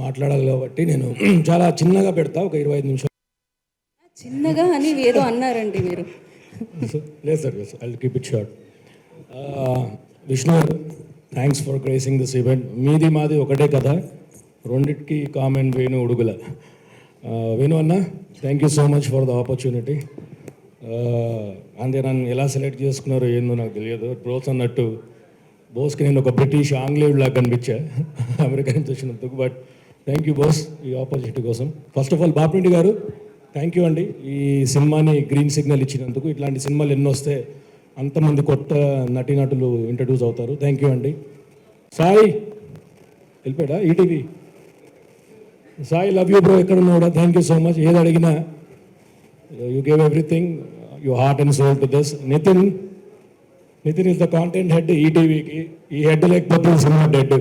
మాట్లాడాలి కాబట్టి నేను చాలా చిన్నగా పెడతా, ఒక 25 నిమిషాలు. చిన్నగా అని ఏదో అన్నారండి మీరు. లేదు sir, I will keep it short. Vishnu గారు, thanks for gracing this event. మీది మాది ఒకటే కదా, రెండిటికి కామెంట్ వేణు ఉడుగుల. వేణు అన్న, thank you so much for the opportunity. అంటే నన్ను ఎలా సెలెక్ట్ చేసుకున్నారో ఏందో నాకు తెలియదు. బ్రోస్ అన్నట్టు బోస్కి నేను ఒక బ్రిటిష్ ఆంగ్లేయుడిలాగా కనిపించా అమెరికా నుంచి వచ్చినందుకు. బట్ థ్యాంక్ యూ బోస్ ఈ ఆపర్చునిటీ కోసం. ఫస్ట్ ఆఫ్ ఆల్ బాపిరెడ్డి గారు, థ్యాంక్ యూ అండి ఈ సినిమాని గ్రీన్ సిగ్నల్ ఇచ్చినందుకు. ఇట్లాంటి సినిమాలు ఎన్నో వస్తే అంతమంది కొత్త నటీనటులు ఇంట్రడ్యూస్ అవుతారు. థ్యాంక్ యూ అండి. సాయి వెళ్ళిపోయాడా ETV? Sai, love you bro, ఎక్కడ ఉన్నాడా? Thank you so much. ఏది అడిగినా you gave everything, you heart and soul to this. Nithin is the content head ఈటీవీకి. ఈ హెడ్ లేకపోతే cinema dead.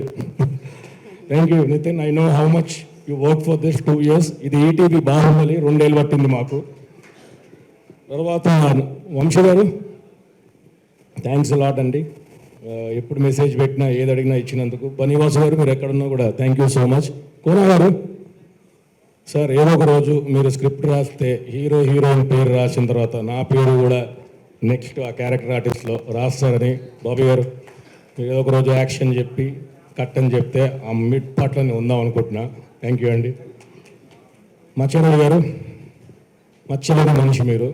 Thank you Nithin, I know how much you work for this 2 years. ఇది ETV Baahubali, 2 ఏళ్ళు పట్టింది మాకు. తర్వాత వంశీ గారు, థ్యాంక్స్ అలాట్ అండి. ఎప్పుడు మెసేజ్ పెట్టినా ఏది అడిగినా ఇచ్చినందుకు. బనీవాసు గారు, మీరు ఎక్కడున్నా కూడా thank you so much. Kona గారు సార్, ఏదో ఒక రోజు మీరు స్క్రిప్ట్ రాస్తే హీరోయిన్ పేరు రాసిన తర్వాత నా పేరు కూడా నెక్స్ట్ ఆ క్యారెక్టర్ ఆర్టిస్ట్లో రాస్తారని. బాబీ గారు, మీరు ఏదో ఒక రోజు యాక్షన్ చెప్పి కట్ అని చెప్తే ఆ మిడ్ పార్ట్లోనే ఉందాం అనుకుంటున్నా. థ్యాంక్ యూ అండి. మచ్చరావు గారు, మచ్చలేని మనిషి మీరు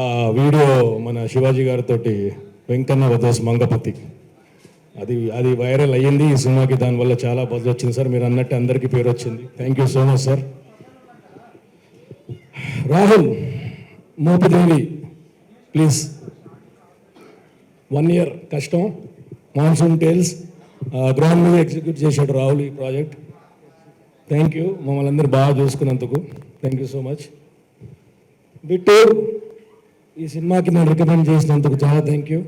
ఆ వీడియో మన శివాజీ గారితో వెంకన్న వదోస్ మంగపతి, అది వైరల్ అయ్యింది ఈ సినిమాకి. దానివల్ల చాలా బజ్ వచ్చింది సార్. మీరు అన్నట్టు అందరికీ పేరు వచ్చింది. Thank you so much sir. Rahul Mopidevi, please 1 year కష్టం. మాన్సూన్ టేల్స్ గ్రౌండ్ మీద ఎగ్జిక్యూట్ చేశాడు రాహుల్ ఈ ప్రాజెక్ట్. థ్యాంక్ యూ, మమ్మల్ని అందరూ బాగా చూసుకున్నందుకు. Thank you so much. Bittu, ఈ సినిమాకి నేను రికమెండ్ చేసినందుకు చాలా థ్యాంక్ యూ.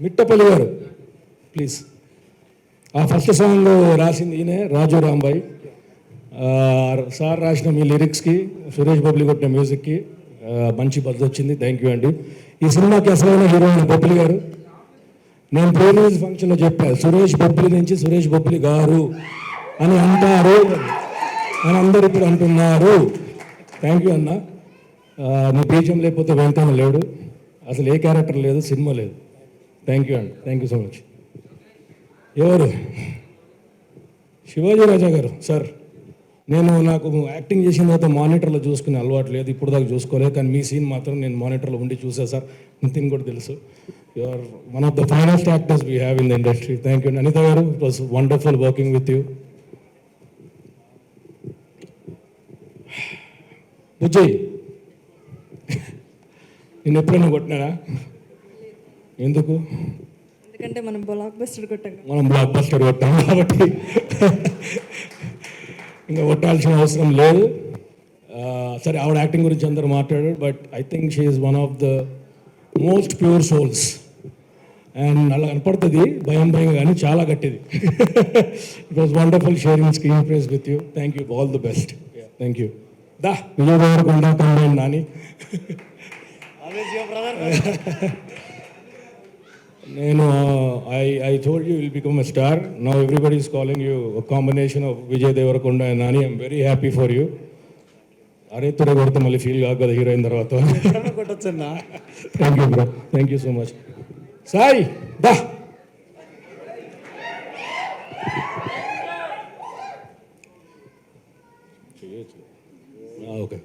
మిట్టపల్లి గారు, ప్లీజ్. ఆ ఫస్ట్ సాంగ్ రాసింది ఈయనే, రాజు రాంబాయ్ సార్. రాసిన మీ లిరిక్స్కి, సురేష్ బొబ్లీ కొట్టిన మ్యూజిక్కి మంచి బజ్ వచ్చింది. థ్యాంక్ యూ అండి. ఈ సినిమాకి అసలైన హీరోయిన్ బొబ్లీ గారు. నేను ప్రీ రిలీజ్ ఫంక్షన్లో చెప్పాను, సురేష్ బొబ్లీ నుంచి సురేష్ బొబ్లీ గారు అని అంటారు అని అందరు ఇప్పుడు అంటున్నారు. థ్యాంక్ యూ అన్న. నీ బీజం లేకపోతే వెంకన్న లేడు, అసలు ఏ క్యారెక్టర్ లేదు, సినిమా లేదు. థ్యాంక్ యూ అండి. Thank you so much. ఎవరు? శివాజీ రాజా గారు సార్. నాకు యాక్టింగ్ చేసిన తర్వాత మానిటర్లో చూసుకునే అలవాటు లేదు, ఇప్పుడు దాకా చూసుకోలేదు. కానీ మీ సీన్ మాత్రం నేను మానిటర్లో ఉండి చూసా సార్. నితిన్ కూడా తెలుసు. You are one of the finest actors we have in the industry. Thank you. Anitha గారు, it was wonderful working with you. Bujjay, నేను ఎప్పుడైనా కొట్టినానా? ఎందుకు? ఎందుకంటే మనం బ్లాక్ బస్టర్ కొట్టాం కాబట్టి ఇంకా కొట్టాల్సిన అవసరం లేదు. సరే, ఆవిడ యాక్టింగ్ గురించి అందరూ మాట్లాడారు, but I think she is one of the most pure souls. And అలా కనపడుతుంది భయం కానీ చాలా గట్టిది. It was wonderful sharing screen place with you. Thank you, all the best. Thank you. Vijay Deverakonda combine Nani. నేను I told you will become a star. Now everybody is calling you a combination of Vijay Devarakonda and Nani. I'm very happy for you. అరే తుడే కొడితే మళ్ళీ feel కాదు కదా heroine తర్వాత. Thank you bro, thank you so much. Sai దా. Okay,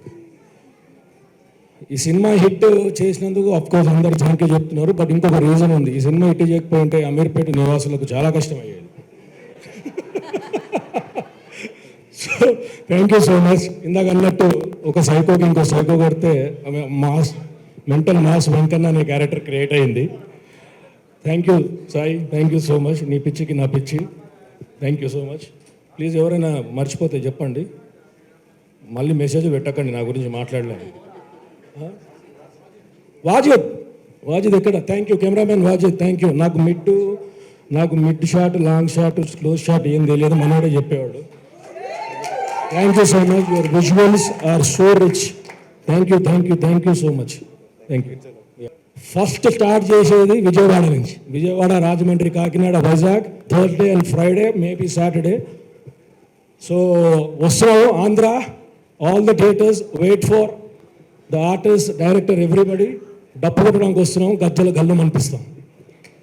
ఈ cinema hit చేసినందుకు of course అందరు థ్యాంక్ యూ చెప్తున్నారు. బట్ ఇంకొక రీజన్ ఉంది. ఈ సినిమా హిట్ చేయకపోయింటే అమీర్పేట నివాసులకు చాలా కష్టమయ్యేది. So thank you so much. ఇందాక అన్నట్టు ఒక సైకోకి ఇంకో సైకో కొడితే మెంటల్ మాస్ వెంకన్న అనే క్యారెక్టర్ క్రియేట్ అయింది. Thank you Sai, thank you so much. నీ పిచ్చికి నా పిచ్చి. Thank you so much. Please ఎవరైనా మర్చిపోతే చెప్పండి, మళ్ళీ మెసేజ్ పెట్టకండి నా గురించి మాట్లాడలేదు. వాజిద్ ఎక్కడ? Thank you cameraman Wajid, thank you. నాకు mid shot, long shot, close shot ఏం తెలియదు, మనోడే చెప్పేవాడు. Thank you so much. Your visuals are so rich. Thank you so much. Thank you. First start చేసేది విజయవాడ నుంచి. Vijayawada, Rajahmundry, Kakinada, Vizag, Thursday and Friday, maybe Saturday. So వస్తున్నాము Andhra, all the theatres, wait for the artist, director, everybody. డప్పు కొట్టడానికి వస్తున్నాం, గజ్జలు గల్లం అనిపిస్తాం.